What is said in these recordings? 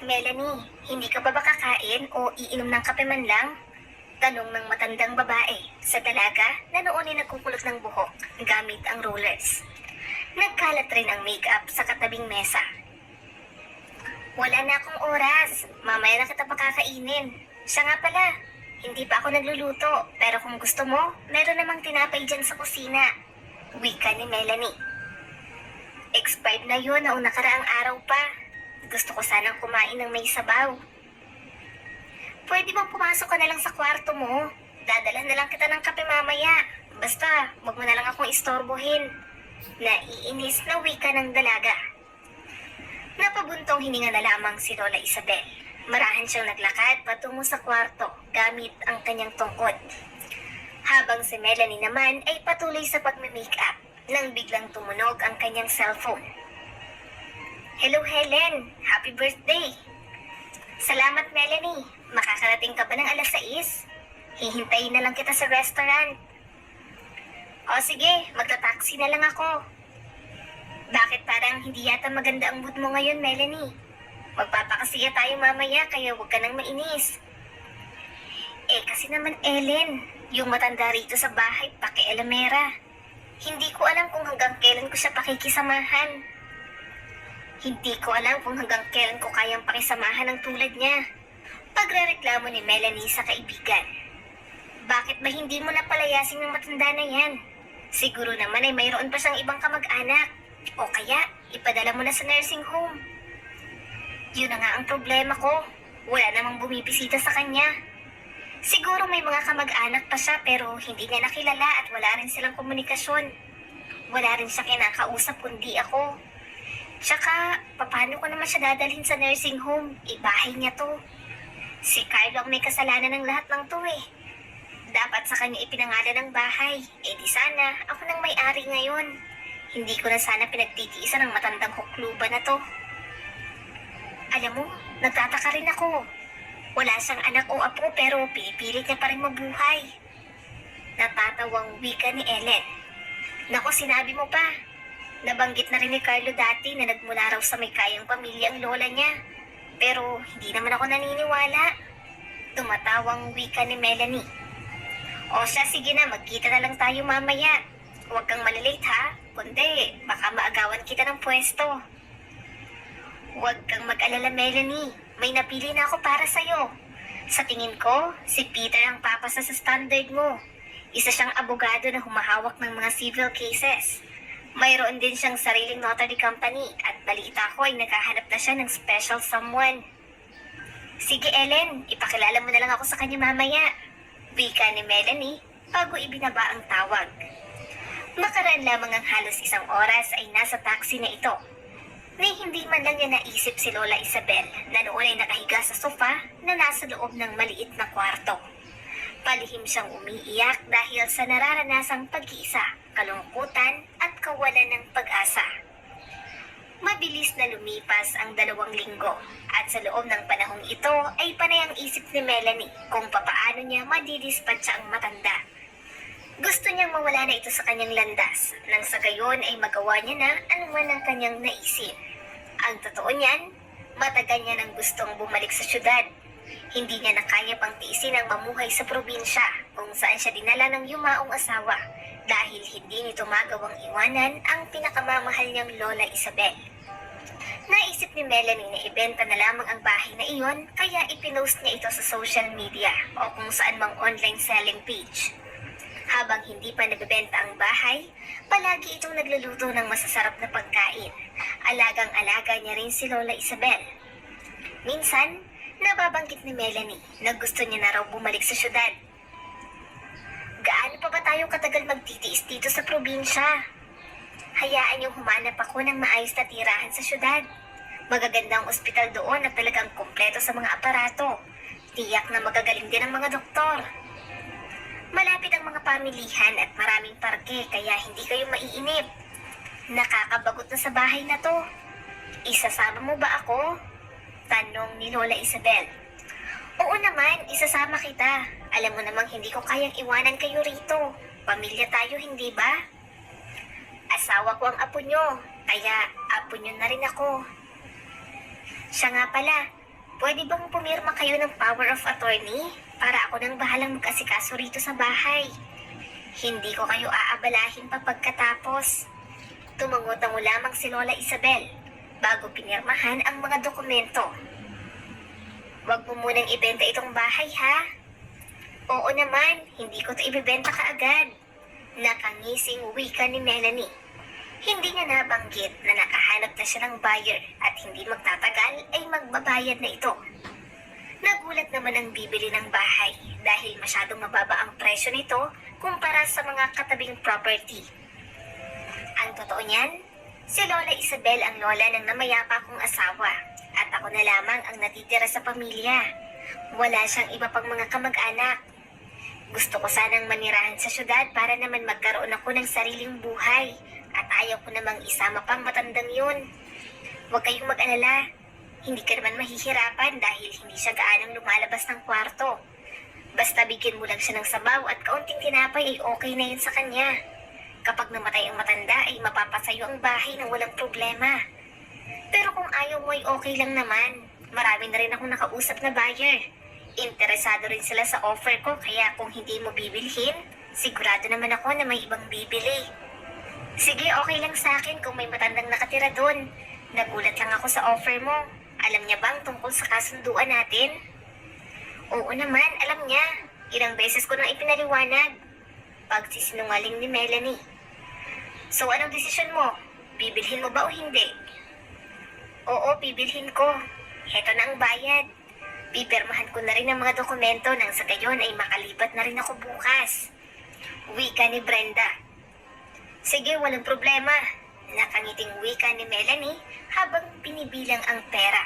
Melanie, hindi ka ba kakain o iinom ng kape man lang? Tanong ng matandang babae sa dalaga na noon ay nagkukulot ng buhok gamit ang rollers. Nagkalat rin ang makeup sa katabing mesa. Wala na akong oras. Mamaya na kita pakakainin. Siya nga pala, hindi pa ako nagluluto. Pero kung gusto mo, meron namang tinapay dyan sa kusina. Wika ni Melanie. Expired na yun noong nakaraang araw pa. Gusto ko sanang kumain ng may sabaw. Pwede bang pumasok ka na lang sa kwarto mo? Dadalhan na lang kita ng kape mamaya. Basta, wag mo na lang akong istorbohin. Naiinis na wika ng dalaga. Napabuntong hininga na lamang si Lola Isabel. Marahan siyang naglakad patungo sa kwarto gamit ang kanyang tungkod. Habang si Melanie naman ay patuloy sa pagme-makeup nang biglang tumunog ang kanyang cellphone. Hello Helen, happy birthday! Salamat Melanie, makakarating ka ba ng alas 6? Hihintayin na lang kita sa restaurant. O sige, magta-taxi na lang ako. Bakit parang hindi yata maganda ang mood mo ngayon, Melanie? Magpapakasiya tayo mamaya kaya huwag ka nang mainis. Kasi naman Ellen, yung matanda rito sa bahay, pakialamera. Hindi ko alam kung hanggang kailan ko siya pakikisamahan. Hindi ko alam kung hanggang kailan ko kayang pakisamahan ng tulad niya. Pagrereklamo ni Melanie sa kaibigan. Bakit ba hindi mo napalayasin ng matanda na yan? Siguro naman ay mayroon pa siyang ibang kamag-anak. O kaya, ipadala mo na sa nursing home. Yun na nga ang problema ko. Wala namang bumibisita sa kanya. Siguro may mga kamag-anak pa siya pero hindi niya nakilala at wala rin silang komunikasyon. Wala rin siya kinakausap kundi ako. Tsaka, paano ko naman siya dadalhin sa nursing home? Bahay niya to. Si Carlo ang may kasalanan ng lahat ng to eh. Dapat sa kanya ipinangalan ng bahay. Di sana, ako nang may-ari ngayon. Hindi ko na sana pinagtitiisan ng matandang hukluba na to. Alam mo, nagtataka rin ako. Wala siyang anak o apo pero pinipilit niya pa rin mabuhay. Natatawang wika ni Ellen. Naku, sinabi mo pa. Nabanggit na rin ni Carlo dati na nagmula raw sa may kayang pamilya ang lola niya. Pero hindi naman ako naniniwala. Tumatawang wika ni Melanie. O siya, sige na, magkita na lang tayo mamaya. Huwag kang malilate ha, kundi baka maagawan kita ng pwesto. Huwag kang mag-alala Melanie, may napili na ako para sa'yo. Sa tingin ko, si Peter ang papasa sa standard mo. Isa siyang abogado na humahawak ng mga civil cases. Mayroon din siyang sariling notary company at balita ko ay naghahanap na siya ng special someone. Sige Ellen, ipakilala mo na lang ako sa kanya mamaya. Wika ni Melanie bago ibinaba ang tawag. Makaraan lamang ang halos isang oras ay nasa taxi na ito. Ni hindi man lang niya naisip si Lola Isabel na noon ay nakahiga sa sofa na nasa loob ng maliit na kwarto. Palihim siyang umiiyak dahil sa nararanasang pag-iisa, kalungkutan at kawalan ng pag-asa. Mabilis na lumipas ang 2 linggo at sa loob ng panahong ito ay panay ang isip ni Melanie kung papaano niya madidispatcha ang matanda. Gusto niyang mawala na ito sa kanyang landas nang sa gayon ay magawa niya na anuman ang kanyang naisip. Ang totoo niyan, matagal niya nang gustong bumalik sa syudad. Hindi niya na kaya pang tiisin ang mamuhay sa probinsya kung saan siya dinala ng yumaong asawa dahil hindi nito magawang iwanan ang pinakamamahal niyang Lola Isabel. Naisip ni Melanie na ibenta na lamang ang bahay na iyon kaya ipinost niya ito sa social media o kung saan mang online selling page. Habang hindi pa nabebenta ang bahay, palagi itong nagluluto ng masasarap na pagkain. Alagang-alaga niya rin si Lola Isabel. Minsan, nababanggit ni Melanie na gusto niya na raw bumalik sa syudad. Gaano pa ba tayo katagal magtitiis dito sa probinsya? Hayaan niyong humanap ako ng maayos na tirahan sa syudad. Magagandang ospital doon na talagang kumpleto sa mga aparato. Tiyak na magagaling din ang mga doktor. Malapit ang mga pamilihan at maraming parke kaya hindi kayo maiinip. Nakakabagot na sa bahay na to. Isasama mo ba ako? Tanong ni Lola Isabel. Oo naman, isasama kita. Alam mo namang hindi ko kayang iwanan kayo rito. Pamilya tayo, hindi ba? Asawa ko ang apo nyo, kaya apo nyo na rin ako. Siya nga pala, Pwede bang pumirma kayo ng power of attorney para ako nang bahalang mag-asikaso rito sa bahay? Hindi ko kayo aabalahin pa pagkatapos. Tumango-tango lamang si Lola Isabel bago pinirmahan ang mga dokumento. Huwag mo munang ibenta itong bahay, ha? Oo naman, hindi ko ito ibibenta kaagad. Nakangising wika ni Melanie. Hindi niya nabanggit na nakahanap na siya ng buyer at hindi magtatagal ay magbabayad na ito. Nagulat naman ang bibili ng bahay dahil masyadong mababa ang presyo nito kumpara sa mga katabing property. Ang totoo niyan, si Lola Isabel ang lola ng namayapa kong asawa at ako na lamang ang natitira sa pamilya. Wala siyang iba pang mga kamag-anak. Gusto ko sanang manirahan sa syudad para naman magkaroon ako ng sariling buhay at ayaw ko namang isama pang matandang yun. Huwag kayong mag-alala. Hindi ka naman mahihirapan dahil hindi siya gaanong lumalabas ng kwarto. Basta bigyan mo lang siya ng sabaw at kaunting tinapay ay okay na yun sa kanya. Kapag namatay ang matanda ay mapapasayo ang bahay ng walang problema. Pero kung ayaw mo ay okay lang naman. Marami na rin akong nakausap na buyer. Interesado rin sila sa offer ko kaya kung hindi mo bibilhin, sigurado naman ako na may ibang bibili. Sige, okay lang sa akin kung may matandang nakatira doon. Nagulat lang ako sa offer mo. Alam niya bang tungkol sa kasunduan natin? Oo naman, alam niya. Ilang beses ko nang ipinaliwanag. Pagsisinungaling ni Melanie. So anong desisyon mo? Bibilhin mo ba o hindi? Oo, bibilhin ko. Heto na ang bayad. Pipirmahan ko na rin ang mga dokumento nang sa gayon ay makalipat na rin ako bukas. Wika ni Brenda. Sige, walang problema. Nakangiting wika ni Melanie habang pinibilang ang pera.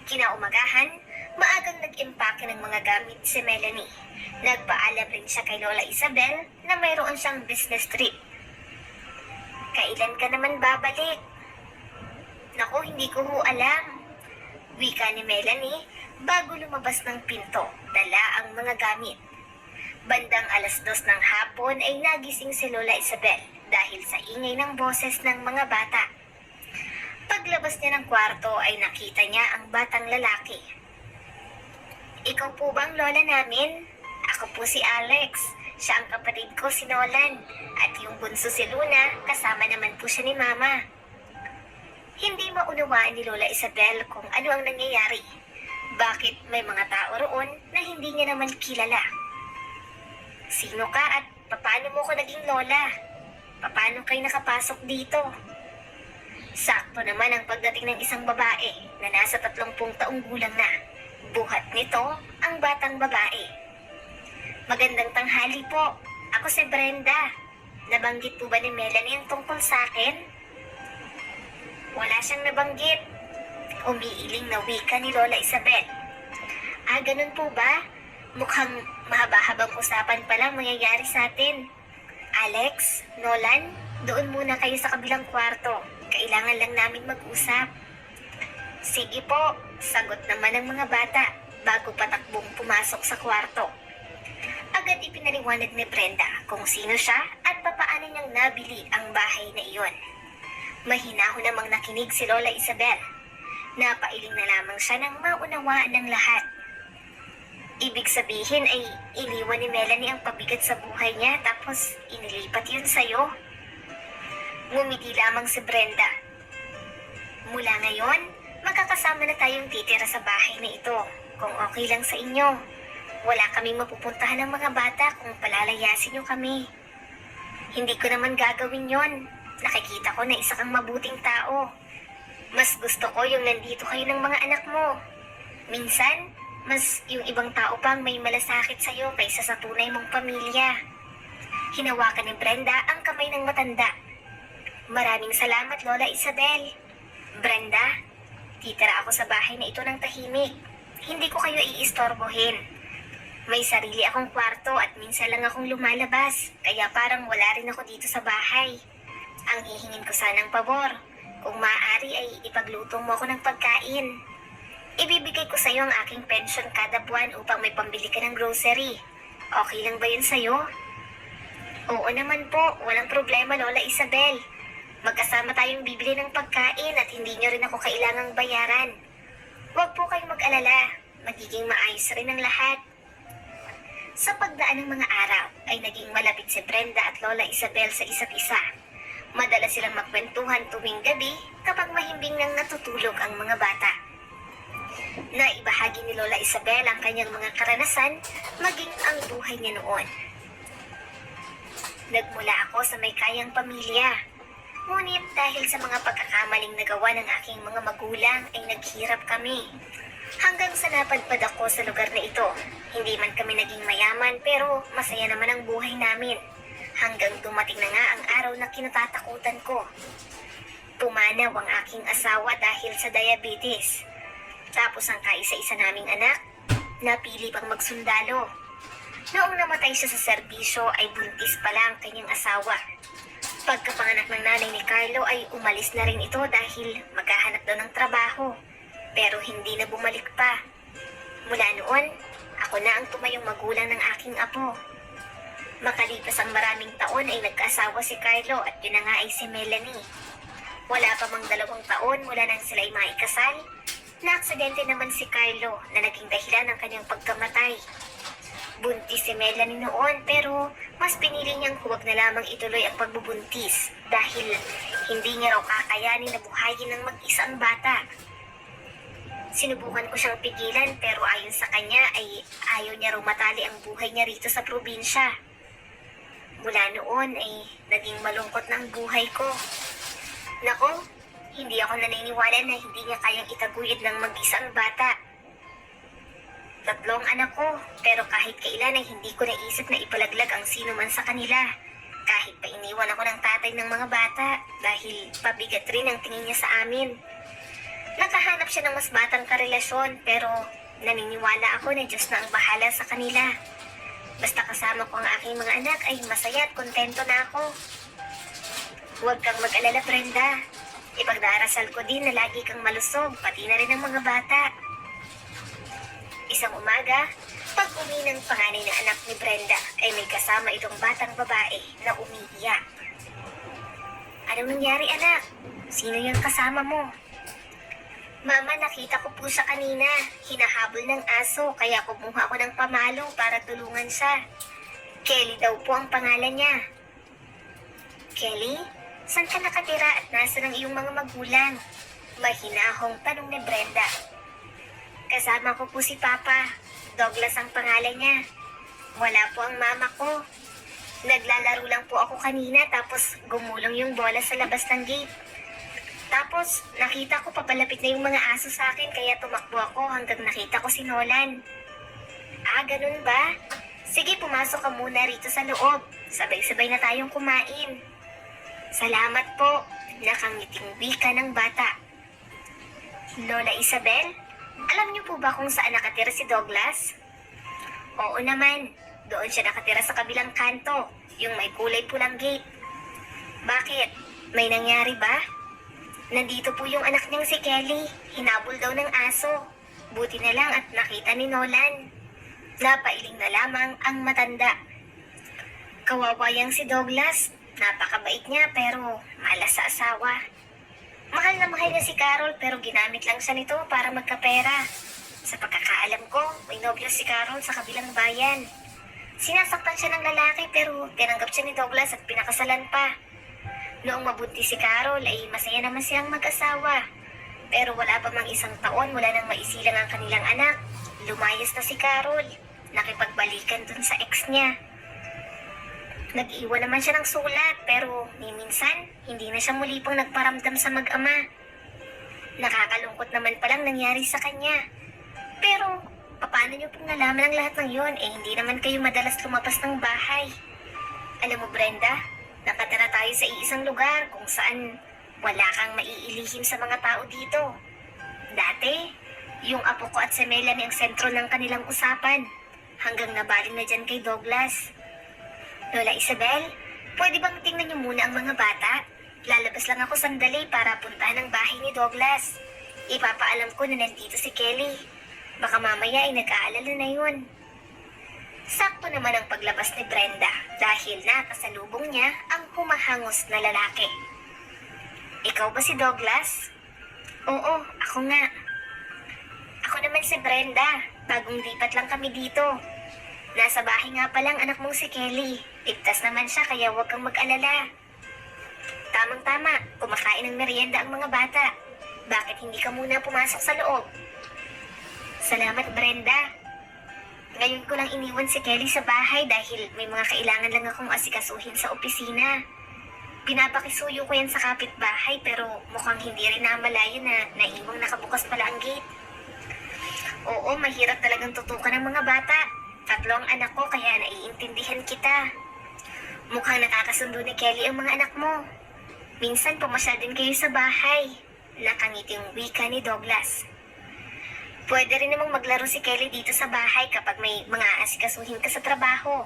Kinaumagahan, maagang nag-impake ng mga gamit si Melanie. Nagpaalam rin siya kay Lola Isabel na mayroon siyang business trip. Kailan ka naman babalik? Naku, hindi ko ho alam. Wika ni Melanie bago lumabas ng pinto, dala ang mga gamit. Bandang 2:00 ng hapon ay nagising si Lola Isabel dahil sa ingay ng boses ng mga bata. Paglabas niya ng kwarto ay nakita niya ang batang lalaki. Ikaw po bang lola namin? Ako po si Alex. Siya ang kapatid ko si Nolan. At yung bunso si Luna, kasama naman po siya ni Mama. Hindi maunawaan ni Lola Isabel kung ano ang nangyayari. Bakit may mga tao roon na hindi niya naman kilala? Sino ka at paano mo ko naging lola? Paano kayo nakapasok dito? Sakto naman ang pagdating ng isang babae na nasa 30 taong gulang na. Buhat nito ang batang babae. Magandang tanghali po. Ako si Brenda. Nabanggit po ba ni Melanie ang tungkol sa akin? Wala siyang nabanggit. Umiiling na wika ni Lola Isabel. Ah, ganun po ba? Mukhang mahaba-habang usapan palang mangyayari sa atin. Alex, Nolan, doon muna kayo sa kabilang kwarto. Kailangan lang namin mag-usap. Sige po, sagot naman ng mga bata bago patakbong pumasok sa kwarto. Agad ipinaliwanag ni Brenda kung sino siya at papaano niyang nabili ang bahay na iyon. Mahinahon namang nakinig si Lola Isabel. Napailing na lamang siya nang maunawaan ng lahat. Ibig sabihin ay iniwan ni Melanie ang pabigat sa buhay niya tapos inilipat yun sa'yo. Ngumiti lamang si Brenda. Mula ngayon, magkakasama na tayong titira sa bahay na ito kung okay lang sa inyo. Wala kaming mapupuntahan ng mga bata kung palalayasin niyo kami. Hindi ko naman gagawin yon. Nakikita ko na isa kang mabuting tao. Mas gusto ko yung nandito kayo ng mga anak mo. Minsan, mas yung ibang tao pang may malasakit sa'yo kaysa sa tunay mong pamilya. Hinawakan ni Brenda ang kamay ng matanda. Maraming salamat, Lola Isabel. Brenda, titira ako sa bahay na ito ng tahimik. Hindi ko kayo iistorbohin. May sarili akong kwarto at minsan lang akong lumalabas, kaya parang wala rin ako dito sa bahay. Ang hihingin ko sanang pabor, kung maaari ay ipagluto mo ako ng pagkain. Ibibigay ko sa iyo ang aking pension kada buwan upang may pambili ka ng grocery. Okay lang ba yun sa'yo? Oo naman po, walang problema, Lola Isabel. Magkasama tayong bibili ng pagkain at hindi niyo rin ako kailangang bayaran. Huwag po kayong mag-alala, magiging maayos rin ang lahat. Sa pagdaan ng mga araw ay naging malapit si Brenda at Lola Isabel sa isa't isa. Madalas silang magkwentuhan tuwing gabi kapag mahimbing nang natutulog ang mga bata. Naibahagi ni Lola Isabel ang kanyang mga karanasan, maging ang buhay niya noon. Nagmula ako sa may kayang pamilya. Ngunit dahil sa mga pagkakamaling nagawa ng aking mga magulang ay naghirap kami. Hanggang sa napadpad ako sa lugar na ito. Hindi man kami naging mayaman pero masaya naman ang buhay namin. Hanggang dumating na nga ang araw na kinatatakutan ko. Pumanaw ang aking asawa dahil sa diabetes. Tapos ang kaisa-isa naming anak, napili pang magsundalo. Noong namatay siya sa serbisyo ay buntis pala ang kanyang asawa. Pagkapanganak ng nanay ni Carlo ay umalis na rin ito dahil maghahanap daw ng trabaho. Pero hindi na bumalik pa. Mula noon, ako na ang tumayong magulang ng aking apo. Makalipas ang maraming taon ay nagkaasawa si Carlo at yun na nga ay si Melanie. Wala pa mang 2 taon mula nang sila ay maikasal, na-aksidente naman si Carlo na naging dahilan ng kanyang pagkamatay. Buntis si Melanie noon pero mas pinili niyang huwag na lamang ituloy ang pagbubuntis dahil hindi niya raw kakayanin na buhayin ng mag-isa ang bata. Sinubukan ko siyang pigilan pero ayon sa kanya ay ayaw niya raw matali ang buhay niya rito sa probinsya. Mula noon ay naging malungkot na ang buhay ko. Nako, hindi ako naniniwala na hindi niya kayang itaguyod ng mag-isa ang bata. 3 anak ko, pero kahit kailan ay hindi ko naisip na ipalaglag ang sino man sa kanila. Kahit pa iniwan ako ng tatay ng mga bata dahil pabigat rin ang tingin niya sa amin. Nakahanap siya ng mas batang karelasyon pero naniniwala ako na Diyos na ang bahala sa kanila. Basta kasama ko ang aking mga anak ay masaya at kontento na ako. Huwag kang mag-alala, Brenda. Ipagdarasal ko din na lagi kang malusog, pati na rin ang mga bata. Isang umaga, pag-uwi ng panganay na anak ni Brenda ay may kasama itong batang babae na umiiyak. Anong nangyari, anak? Sino yung kasama mo? Mama, nakita ko po siya kanina. Hinahabol ng aso kaya kumuha ako ng pamalo para tulungan siya. Kelly daw po ang pangalan niya. Kelly? Saan ka nakatira at nasa ng iyong mga magulang? Mahinahong tanong ni Brenda. Kasama ko po si Papa. Douglas ang pangalan niya. Wala po ang mama ko. Naglalaro lang po ako kanina tapos gumulong yung bola sa labas ng gate. Tapos nakita ko papalapit na yung mga aso sa akin kaya tumakbo ako hanggang nakita ko si Nolan. Ah, ganun ba? Sige, pumasok ka muna rito sa loob. Sabay-sabay na tayong kumain. Salamat po. Nakangiting wika ng bata. Lola Isabel? Alam niyo po ba kung saan nakatira si Douglas? Oo naman. Doon siya nakatira sa kabilang kanto, yung may kulay pulang gate. Bakit? May nangyari ba? Nandito po yung anak niyang si Kelly. Hinabol daw ng aso. Buti na lang at nakita ni Nolan. Napailing na lamang ang matanda. Kawawa yang si Douglas. Napakabait niya pero malas sa asawa. Mahal na mahal niya si Carol pero ginamit lang siya nito para magkapera. Sa pagkakaalam ko, may nobyo si Carol sa kabilang bayan. Sinasaktan siya ng lalaki pero tinanggap siya ni Douglas at pinakasalan pa. Noong mabuntis si Carol ay masaya naman silang mag-asawa. Pero wala pa mang 1 taon mula nang maisilang ang kanilang anak. Lumayas na si Carol. Nakipagbalikan dun sa ex niya. Nag-iwan naman siya ng sulat pero ni minsan hindi na siya muli pang nagparamdam sa mag-ama. Nakakalungkot naman palang nangyari sa kanya. Pero paano niyo pong nalaman ang lahat ng yon? Hindi naman kayo madalas lumabas ng bahay. Alam mo Brenda, nakatira tayo sa iisang lugar kung saan wala kang maiilihim sa mga tao dito. Dati, yung apo ko at si Melanie ang sentro ng kanilang usapan hanggang nabaling na dyan kay Douglas. Lola Isabel, pwede bang tingnan niyo muna ang mga bata? Lalabas lang ako sandali para puntahan ang bahay ni Douglas. Ipapaalam ko na nandito si Kelly. Baka mamaya ay nag-aalala na yun. Sakto naman ang paglabas ni Brenda dahil nakasalubong niya ang humahangos na lalaki. Ikaw ba si Douglas? Oo, ako nga. Ako naman si Brenda. Bagong lipat lang kami dito. Nasa bahay nga palang anak mong si Kelly. Ligtas naman siya kaya huwag kang mag-alala. Tamang-tama, kumakain ng merienda ang mga bata. Bakit hindi ka muna pumasok sa loob? Salamat, Brenda. Ngayon ko lang iniwan si Kelly sa bahay dahil may mga kailangan lang akong asikasuhin sa opisina. Pinapakisuyo ko yan sa kapitbahay pero mukhang hindi rin namalayan na naiwang nakabukas pala ang gate. Oo, mahirap talagang tutukan ng mga bata. 3 ang anak ko kaya naiintindihan kita. Mukhang nakakasundo ni Kelly ang mga anak mo. Minsan pumasyal din kayo sa bahay. Nakangiting wika ni Douglas. Pwede rin namang maglaro si Kelly dito sa bahay kapag may mga asikasuhin ka sa trabaho.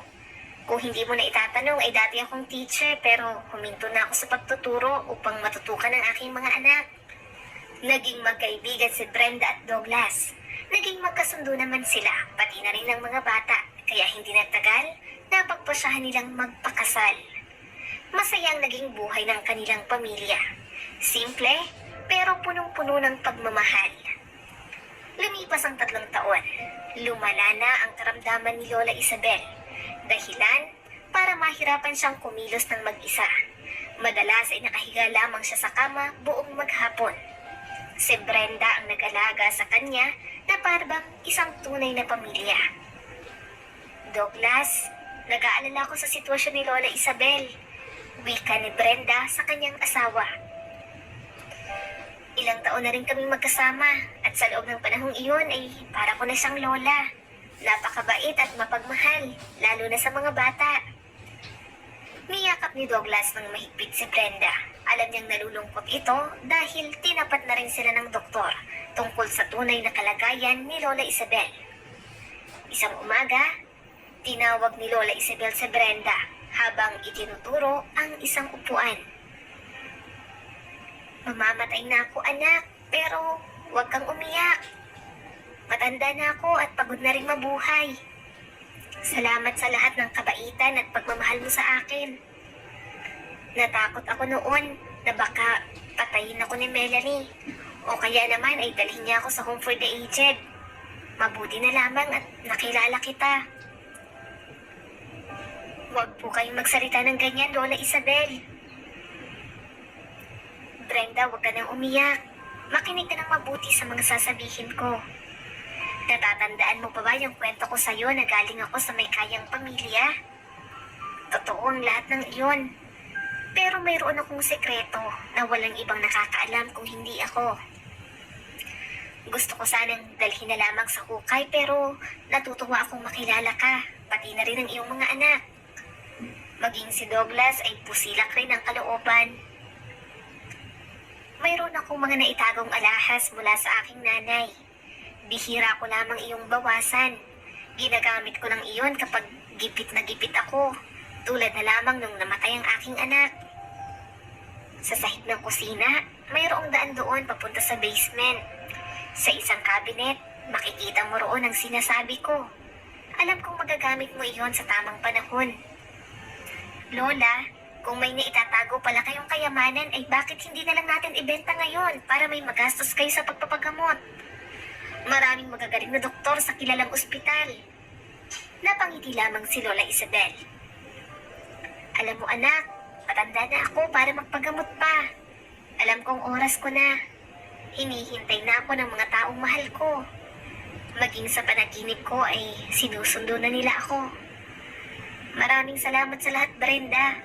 Kung hindi mo na itatanong ay dati akong teacher pero huminto na ako sa pagtuturo upang matutukan ang aking mga anak. Naging magkaibigan si Brenda at Douglas. Naging magkasundo naman sila, pati na rin ang mga bata, kaya hindi nagtagal, napagpasyahan nilang magpakasal. Masayang naging buhay ng kanilang pamilya. Simple, pero punong-puno ng pagmamahal. Lumipas ang 3 taon. Lumala na ang karamdaman ni Lola Isabel. Dahilan, para mahirapan siyang kumilos ng mag-isa. Madalas ay nakahiga lamang siya sa kama buong maghapon. Si Brenda ang nag-alaga sa kanya na parang isang tunay na pamilya. Douglas, nag-aalala ko sa sitwasyon ni Lola Isabel. Wika ni Brenda sa kanyang asawa. Ilang taon na rin kaming magkasama at sa loob ng panahong iyon ay para ko na siyang lola. Napakabait at mapagmahal, lalo na sa mga bata. Niyakap ni Douglas ng mahigpit si Brenda. Alam niyang nalulungkot ito dahil tinapat na rin sila ng doktor tungkol sa tunay na kalagayan ni Lola Isabel. Isang umaga, tinawag ni Lola Isabel si Brenda habang itinuturo ang isang upuan. Mamamatay na ako, anak, pero huwag kang umiyak. Matanda na ako at pagod na rin mabuhay. Salamat sa lahat ng kabaitan at pagmamahal mo sa akin. Natakot ako noon na baka patayin ako ni Melanie o kaya naman ay dalhin niya ako sa Home for the Aged. Mabuti na lamang at nakilala kita. Huwag po kayong magsalita ng ganyan, Lola Isabel. Brenda, huwag ka nang umiyak. Makinig ka ng mabuti sa mga sasabihin ko. Natatandaan mo pa ba yung kwento ko sa'yo na galing ako sa may kayang pamilya? Totoo ang lahat ng iyon. Pero mayroon akong sekreto na walang ibang nakakaalam kung hindi ako. Gusto ko sanang dalhin na lamang sa hukay pero natutuwa akong makilala ka, pati na rin ang iyong mga anak. Maging si Douglas ay pusilak rin ang kalooban. Mayroon akong mga naitagong alahas mula sa aking nanay. Bihira ko lamang iyong bawasan. Ginagamit ko lang iyon kapag gipit na gipit ako, tulad na lamang nung namatay ang aking anak. Sa sahig ng kusina, mayroong daan doon papunta sa basement. Sa isang cabinet, makikita mo roon ang sinasabi ko. Alam kong magagamit mo iyon sa tamang panahon. Lola, kung may naitatago pala kayong kayamanan ay bakit hindi na lang natin ibenta ngayon para may magastos kayo sa pagpapagamot? Maraming magagaling na doktor sa kilalang ospital. Napangiti lamang si Lola Isabel. Alam mo anak, matanda na ako para magpagamot pa. Alam kong oras ko na. Hinihintay na ako ng mga taong mahal ko. Maging sa panaginip ko ay sinusundo na nila ako. Maraming salamat sa lahat, Brenda.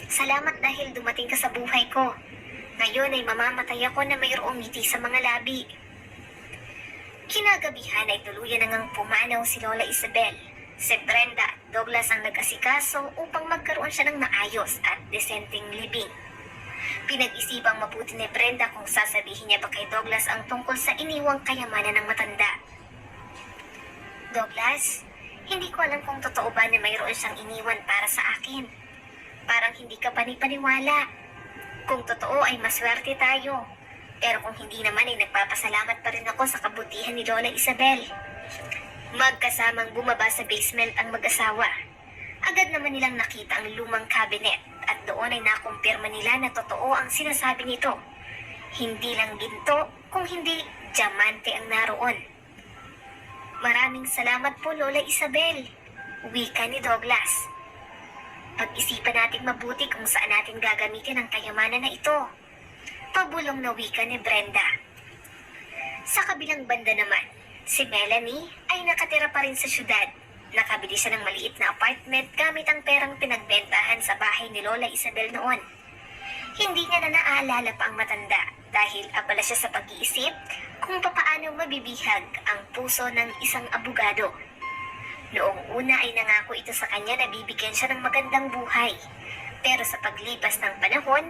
Salamat dahil dumating ka sa buhay ko. Ngayon ay mamamatay ako na mayroong ngiti sa mga labi. Kinagabihan ay tuluyan na ngang pumanaw si Lola Isabel. Si Brenda at Douglas ang nag-asikaso upang magkaroon siya ng maayos at desenteng libing. Pinag-isipang mabuti ni Brenda kung sasabihin niya ba kay Douglas ang tungkol sa iniwang kayamanan ng matanda. Douglas, hindi ko alam kung totoo ba na mayroon siyang iniwan para sa akin. Parang hindi ka panipaniwala. Kung totoo ay maswerte tayo. Pero kung hindi naman ay nagpapasalamat pa rin ako sa kabutihan ni Lola Isabel. Magkasamang bumaba sa basement ang mag-asawa. Agad naman nilang nakita ang lumang cabinet at doon ay nakumpirma nila na totoo ang sinasabi nito. Hindi lang ginto, kung hindi diamante ang naroon. Maraming salamat po, Lola Isabel, wika ni Douglas. Pag-isipan natin mabuti kung saan natin gagamitin ang kayamanan na ito. Pabulong na wika ni Brenda. Sa kabilang banda naman, si Melanie ay nakatira pa rin sa syudad. Nakabili siya ng maliit na apartment gamit ang perang pinagbentahan sa bahay ni Lola Isabel noon. Hindi niya na naaalala pa ang matanda dahil abala siya sa pag-iisip kung papaano mabibihag ang puso ng isang abogado. Noong una ay nangako ito sa kanya na bibigyan siya ng magandang buhay. Pero sa paglipas ng panahon,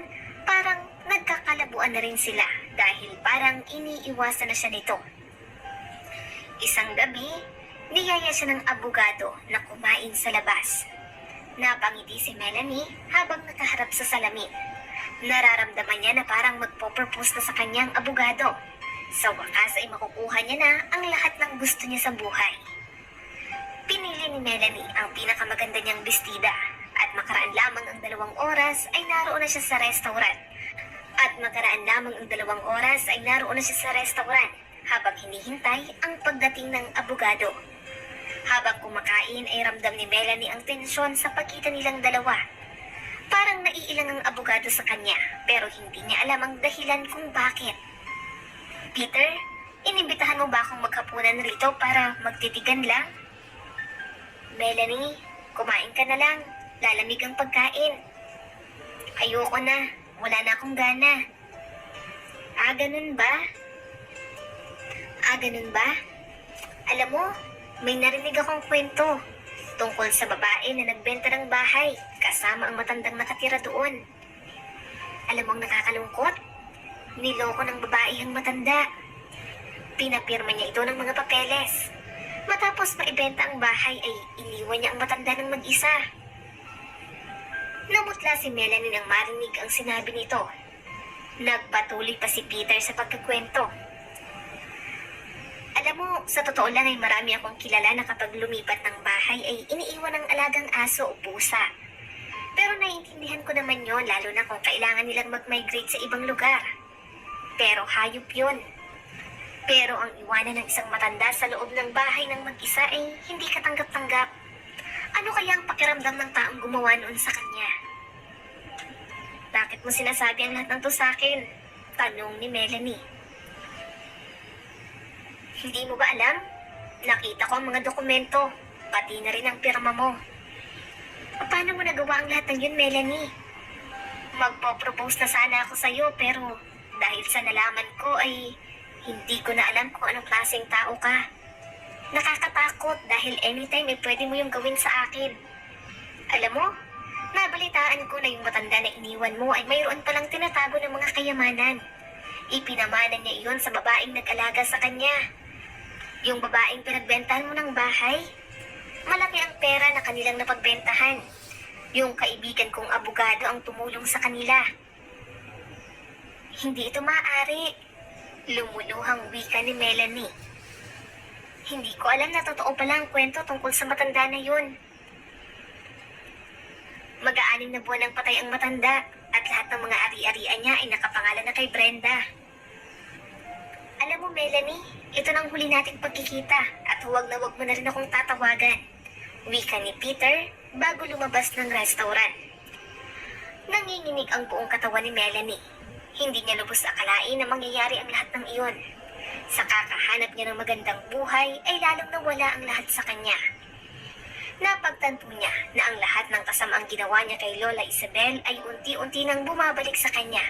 parang nagkakalabuan na rin sila dahil parang iniiwasan na siya nito. Isang gabi, niyaya siya ng abogado na kumain sa labas. Napangiti si Melanie habang nakaharap sa salamin. Nararamdaman niya na parang magpo-propose na sa kanyang abogado. Sa wakas ay makukuha niya na ang lahat ng gusto niya sa buhay. Pinili ni Melanie ang pinakamaganda niyang bestida at makaraan lamang ang 2 oras ay naroon na siya sa restaurant. Habang hinihintay ang pagdating ng abogado. Habang kumakain ay ramdam ni Melanie ang tensyon sa pagitan nilang dalawa. Parang naiilang ang abogado sa kanya pero hindi niya alam ang dahilan kung bakit. Peter, inimbitahan mo ba akong maghapunan rito para magtitigan lang? Melanie, kumain ka na lang. Lalamig ang pagkain. Ayoko na. Wala na akong gana. Ganun ba? Alam mo, may narinig akong kwento tungkol sa babae na nagbenta ng bahay kasama ang matandang nakatira doon. Alam mo ang nakakalungkot? Niloko ng babae ang matanda. Pinapirma niya ito ng mga papeles. Matapos maibenta ang bahay ay iniwan niya ang matanda ng mag-isa. Namutla si Melanie nang marinig ang sinabi nito. Nagpatuloy pa si Peter sa pagkakwento. Alam mo, sa totoo lang ay marami akong kilala na kapag lumipat ng bahay ay iniiwan ng alagang aso o pusa. Pero naiintindihan ko naman yon lalo na kung kailangan nilang mag-migrate sa ibang lugar. Pero hayop yun. Pero ang iwanan ng isang matanda sa loob ng bahay ng mag-isa ay hindi katanggap-tanggap. Ano kaya ang pakiramdam ng taong gumawa noon sa kanya? Bakit mo sinasabi ang lahat ng to sa akin? Tanong ni Melanie. Hindi mo ba alam? Nakita ko ang mga dokumento, pati na rin ang pirma mo. Paano mo nagawa ang lahat ng yun, Melanie? Magpo-propose na sana ako sa'yo pero dahil sa nalaman ko ay hindi ko na alam kung anong klaseng tao ka. Nakakatakot dahil anytime ay pwede mo yung gawin sa akin. Alam mo, nabalitaan ko na yung matanda na iniwan mo ay mayroon palang tinatago ng mga kayamanan. Ipinamana niya iyon sa babaeng nag-alaga sa kanya. Yung babaeng pinagbentahan mo ng bahay, malaki ang pera na kanilang napagbentahan. Yung kaibigan kong abogado ang tumulong sa kanila. Hindi ito maaari. Lumuluhang wika ni Melanie. Hindi ko alam na totoo pala ang kwento tungkol sa matanda na yun. Mag-aanim na buwan ang patay ang matanda at lahat ng mga ari-arian niya ay nakapangalan na kay Brenda. Alam mo, Melanie, ito nang huli nating pagkikita at huwag na huwag mo na rin akong tatawagan. Wika ni Peter bago lumabas ng restaurant. Nanginginig ang buong katawan ni Melanie. Hindi niya lubos akalain na mangyayari ang lahat ng iyon. Sa kakahanap niya ng magandang buhay ay lalong nawala ang lahat sa kanya. Napagtanto niya na ang lahat ng kasamaang ginawa niya kay Lola Isabel ay unti-unti nang bumabalik sa kanya.